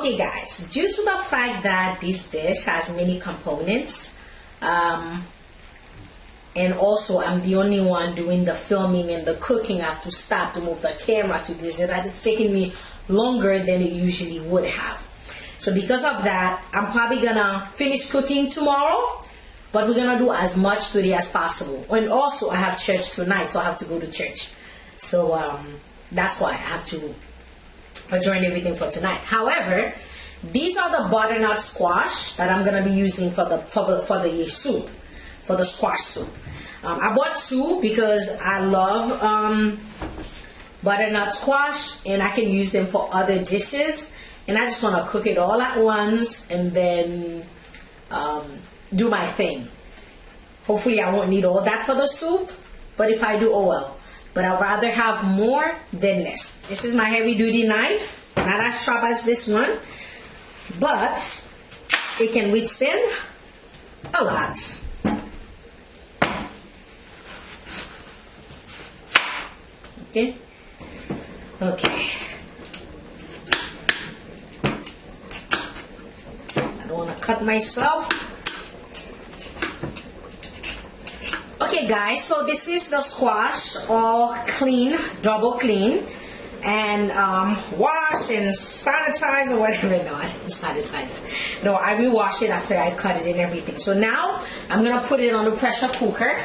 Okay guys, due to the fact that this dish has many components, and also I'm the only one doing the filming and the cooking, I have to stop to move the camera to this, and that is taking me longer than it usually would have. So because of that, I'm probably gonna finish cooking tomorrow, but we're gonna do as much today as possible. And also I have church tonight, so I have to go to church. So that's why I have to adjourn everything for tonight. However, these are the butternut squash that I'm gonna be using for the soup, for the squash soup. I bought two because I love butternut squash, and I can use them for other dishes. And I just want to cook it all at once and then do my thing. Hopefully I won't need all that for the soup, but if I do, oh well. But I'd rather have more than less. This is my heavy duty knife, not as sharp as this one, but it can withstand a lot. Okay. I don't want to cut myself. Okay guys, so this is the squash, all clean, double clean, and wash and sanitize or whatever. No, I didn't sanitize it. No, I will wash it after I cut it and everything. So now I'm gonna put it on the pressure cooker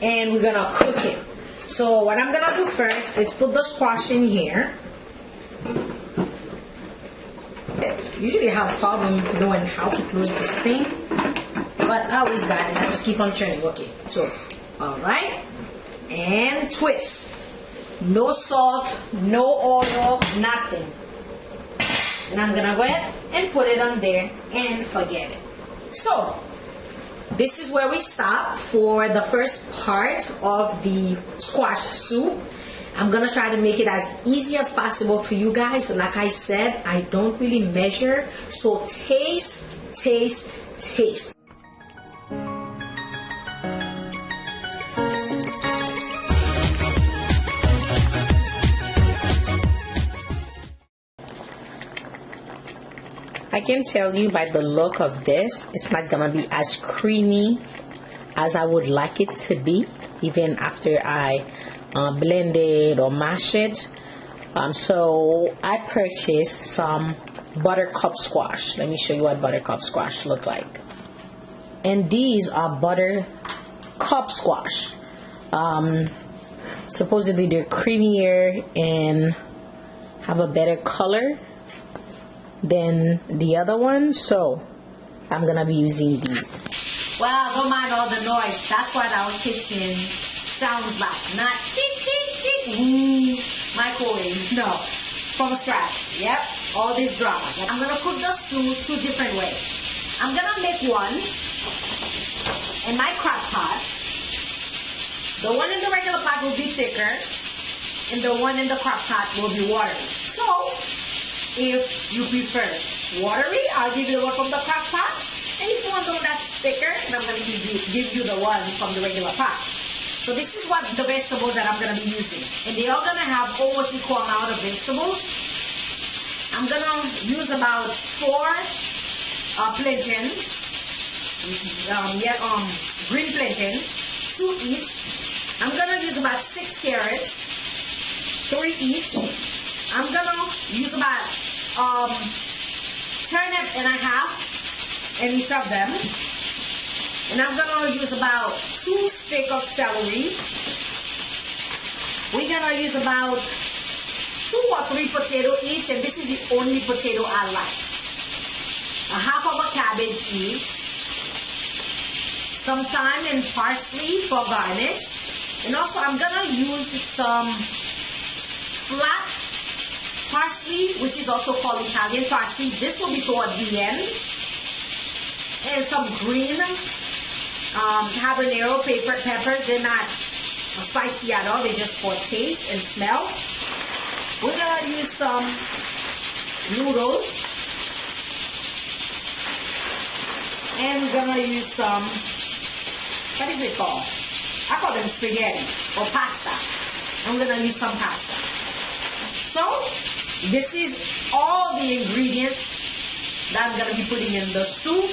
and we're gonna cook it. So what I'm gonna do first is put the squash in here. Usually I have a problem knowing how to close this thing, but I always got it. I just keep on turning. Okay, so alright, and twist. No salt, no oil, nothing. And I'm gonna go ahead and put it on there and forget it. So this is where we stop for the first part of the squash soup. I'm gonna try to make it as easy as possible for you guys. Like I said, I don't really measure, so taste, taste, taste. I can tell you by the look of this, it's not gonna be as creamy as I would like it to be, even after I blend it or mash it. So I purchased some buttercup squash. Let me show you what buttercup squash look like. And these are buttercup squash. Supposedly they're creamier and have a better color than the other one, so I'm gonna be using these. Well, don't mind all the noise. That's what our kitchen sounds like. Not tick tick tick microwave. No, from scratch. Yep, all this drama. I'm gonna cook those two different ways. I'm gonna make one in my crock pot. The one in the regular pot will be thicker, and the one in the crock pot will be watery. So if you prefer watery, I'll give you the one from the crock pot. And if you want the one that's thicker, then I'm going to give you the one from the regular pot. So this is what the vegetables that I'm going to be using. And they are going to have almost equal amount of vegetables. I'm going to use about 4 plantains, green plantains, 2 each. I'm going to use about 6 carrots, 3 each. I'm going to use about turnip and a half in each of them. And I'm going to use about 2 sticks of celery. We're going to use about 2 or 3 potatoes each, and this is the only potato I like. A half of a cabbage each. Some thyme and parsley for garnish. And also I'm going to use some flat parsley, which is also called Italian parsley. This will be toward the end. And some green habanero peppers. They're not spicy at all. They're just for taste and smell. We're going to use some noodles. And we're going to use some, what is it called? I call them spaghetti or pasta. I'm going to use some pasta. So this is all the ingredients that I'm gonna be putting in the soup,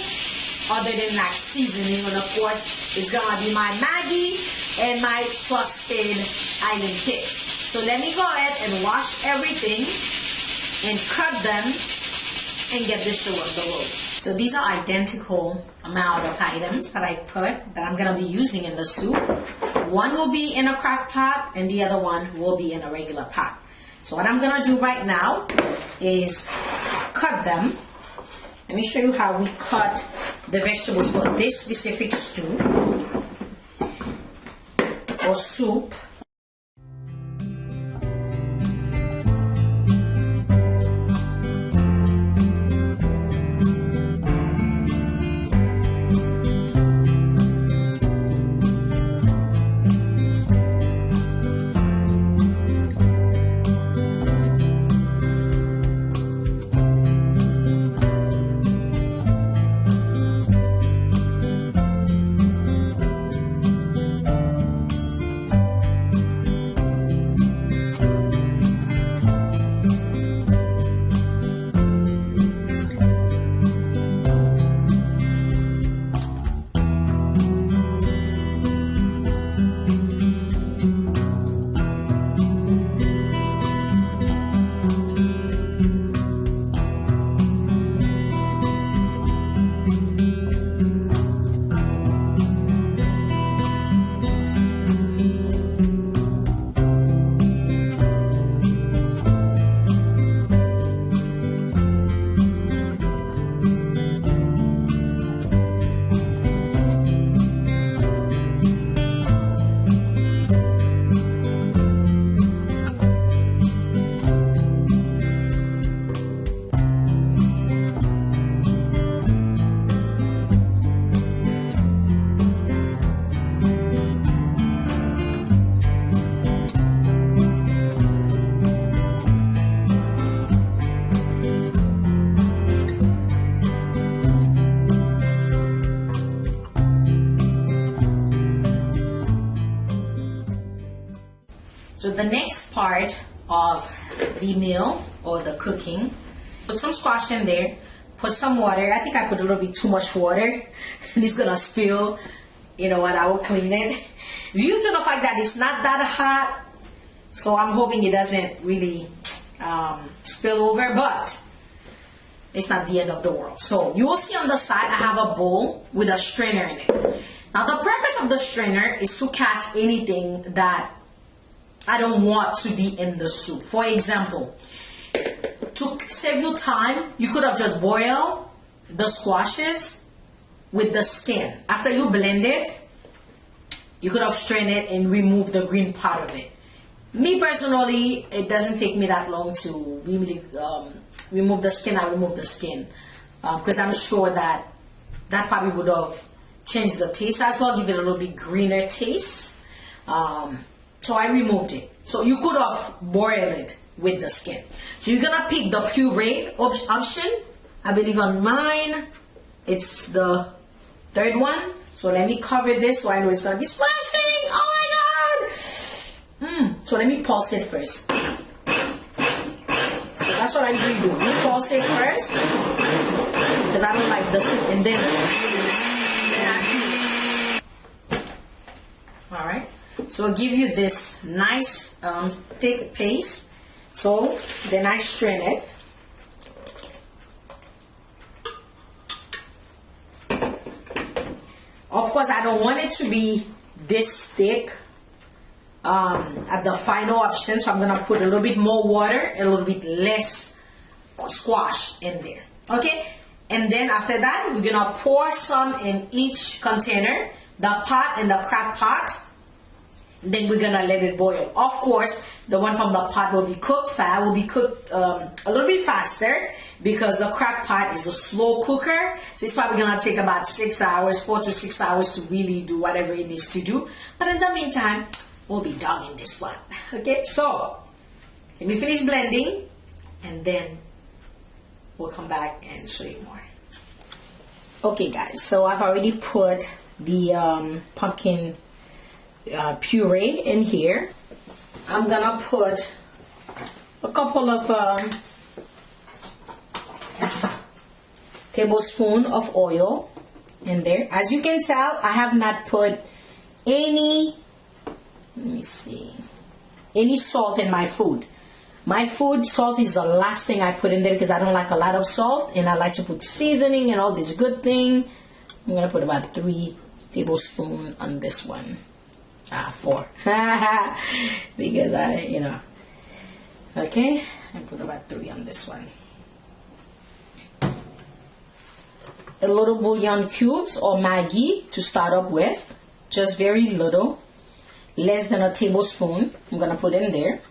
other than like seasoning, and of course it's gonna be my Maggi and my trusted island picks. So let me go ahead and wash everything and cut them and get this show on the road. So these are identical amount of items that I put that I'm gonna be using in the soup. One will be in a crock pot and the other one will be in a regular pot. So what I'm gonna do right now is cut them. Let me show you how we cut the vegetables for this specific stew or soup. So the next part of the meal or the cooking, put some squash in there, put some water. I think I put a little bit too much water and it's gonna spill. You know what, I will clean it. Due to the fact that it's not that hot, so I'm hoping it doesn't really spill over, but it's not the end of the world. So you will see on the side I have a bowl with a strainer in it. Now the purpose of the strainer is to catch anything that I don't want to be in the soup. For example, to save you time, you could have just boiled the squashes with the skin. After you blend it, you could have strained it and removed the green part of it. Me personally, it doesn't take me that long to really remove the skin. I remove the skin because I'm sure that probably would have changed the taste as well, give it a little bit greener taste. So I removed it. So you could have boiled it with the skin. So you're gonna pick the puree option. I believe on mine, it's the third one. So let me cover this so I know it's gonna be splashing. Oh my God! So let me pulse it first. So that's what I usually do. You pulse it first because I don't like the soup, and then all right. So I'll give you this nice thick paste. So then I strain it. Of course, I don't want it to be this thick at the final option. So I'm gonna put a little bit more water and a little bit less squash in there. Okay, and then after that, we're gonna pour some in each container, the pot and the crock pot. Then we're gonna let it boil. Of course, the one from the pot will be cooked fast, will be cooked a little bit faster because the crock pot is a slow cooker. So it's probably gonna take about 6 hours, 4 to 6 hours to really do whatever it needs to do. But in the meantime, we'll be done in this one. Okay, so let me finish blending and then we'll come back and show you more. Okay guys, so I've already put the pumpkin puree in here. I'm gonna put a couple of tablespoons of oil in there. As you can tell, I have not put any, let me see, any salt in my food. My food, salt is the last thing I put in there because I don't like a lot of salt, and I like to put seasoning and all this good thing. I'm gonna put about 3 tablespoons on this one. 4. Because okay, I put about 3 on this one. A little bouillon cubes or Maggi to start up with, just very little, less than a tablespoon. I'm gonna put in there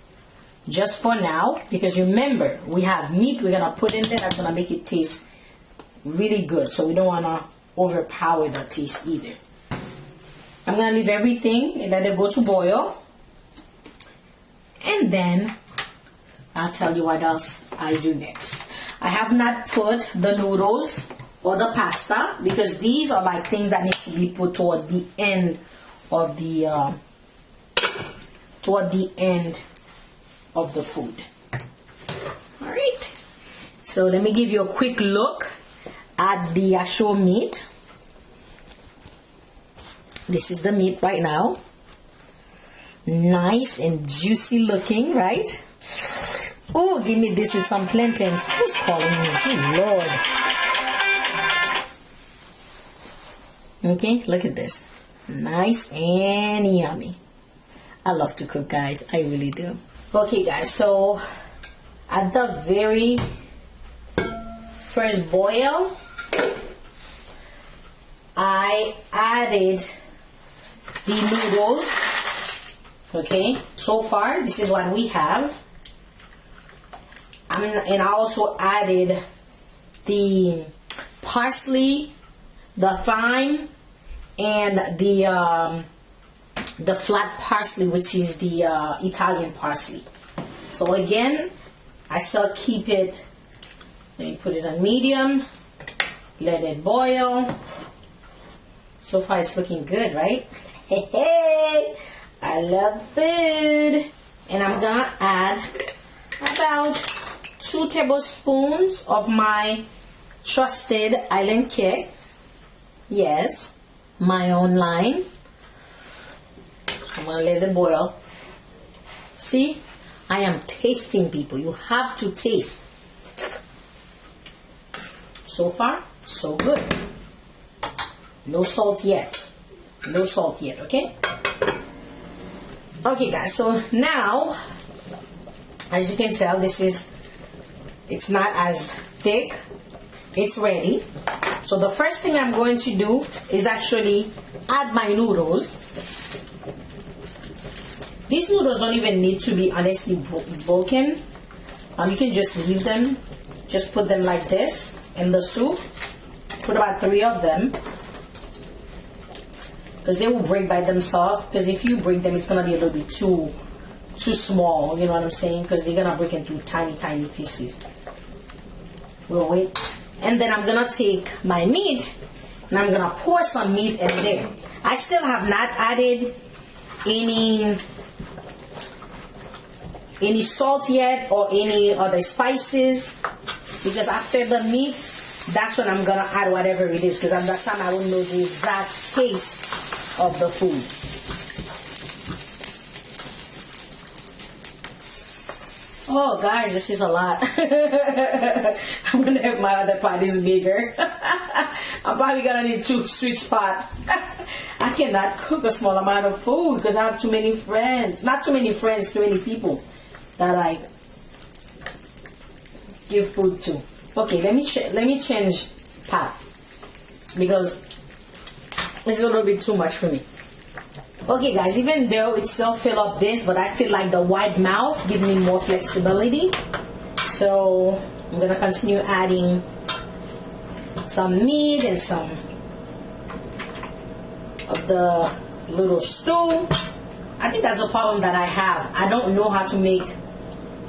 just for now, because remember, we have meat we're gonna put in there that's gonna make it taste really good, so we don't want to overpower the taste either. I'm gonna leave everything and let it go to boil, and then I'll tell you what else I do next. I have not put the noodles or the pasta because these are like things that need to be put toward the end of the food. All right, so let me give you a quick look at the actual meat. This is the meat right now, nice and juicy looking, right? Oh, give me this with some plantains. Who's calling me? Gee Lord. Okay, look at this, nice and yummy. I love to cook, guys, I really do. Okay guys, so at the very first boil, I added the noodles. Okay, so far this is what we have. And I also added the parsley, the thyme, and the flat parsley, which is the Italian parsley. So again, I still keep it, let me put it on medium, let it boil. So far it's looking good, right? Hey, I love food. And I'm gonna add about 2 tablespoons of my trusted Island Kick. Yes, my own line. I'm gonna let it boil. See, I am tasting, people. You have to taste. So far, so good. No salt yet. No salt yet, okay? Okay, guys, so now, as you can tell, it's not as thick. It's ready. So the first thing I'm going to do is actually add my noodles. These noodles don't even need to be honestly broken. You can just leave them. Just put them like this in the soup. Put about 3 of them, because they will break by themselves. Because if you break them, it's gonna be a little bit too small. You know what I'm saying? Because they're gonna break into tiny pieces. We'll wait. And then I'm gonna take my meat and I'm gonna pour some meat in there. I still have not added any salt yet or any other spices, because after the meat, that's when I'm gonna add whatever it is, because at that time I won't know the exact taste of the food. Oh guys, this is a lot. I'm gonna have my other pot is bigger. I'm probably gonna need 2 switch pot. I cannot cook a small amount of food because I have too many friends. Not too many friends, too many people that I give food to. Okay, let me change pot because it's a little bit too much for me. Okay guys, even though it still fill up this, but I feel like the wide mouth gives me more flexibility. So I'm gonna continue adding some meat and some of the little stew. I think that's a problem that I have. I don't know how to make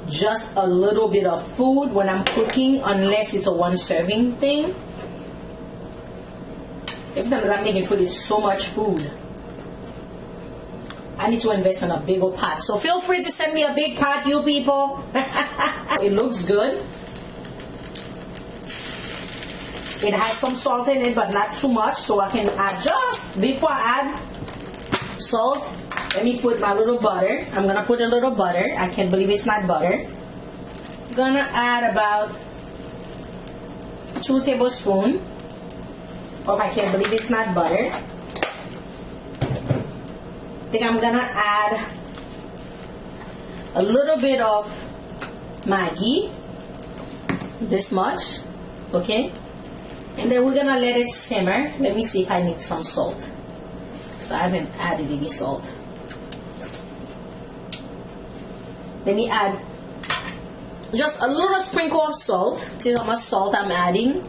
just a little bit of food when I'm cooking unless it's a 1 serving thing. Every time that I'm making food, it's so much food. I need to invest in a bigger pot. So feel free to send me a big pot, you people. It looks good. It has some salt in it, but not too much, so I can adjust. Before I add salt, let me put my little butter. I'm gonna put a little butter. I can't believe it's not butter. I'm gonna add about 2 tablespoons. Oh, I can't believe it's not butter. I think I'm gonna add a little bit of Maggi, this much, okay? And then we're gonna let it simmer. Let me see if I need some salt. So I haven't added any salt. Let me add just a little sprinkle of salt. See how much salt I'm adding?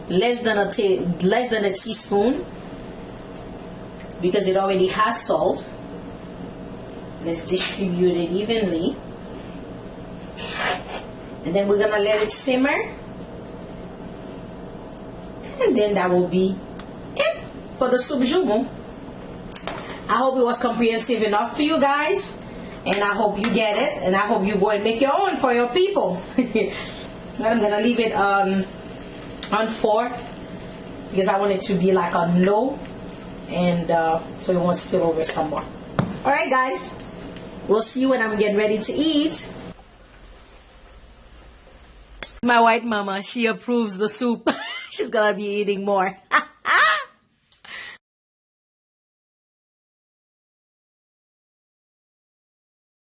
Less than a teaspoon, because it already has salt. Let's distribute it evenly. And then we're gonna let it simmer. And then that will be it for the soup jumeau. I hope it was comprehensive enough for you guys. And I hope you get it. And I hope you go and make your own for your people. I'm gonna leave it on 4 because I want it to be like on low, and so it won't spill over some more. Alright guys, we'll see you when I'm getting ready to eat. My white mama, she approves the soup. She's gonna be eating more.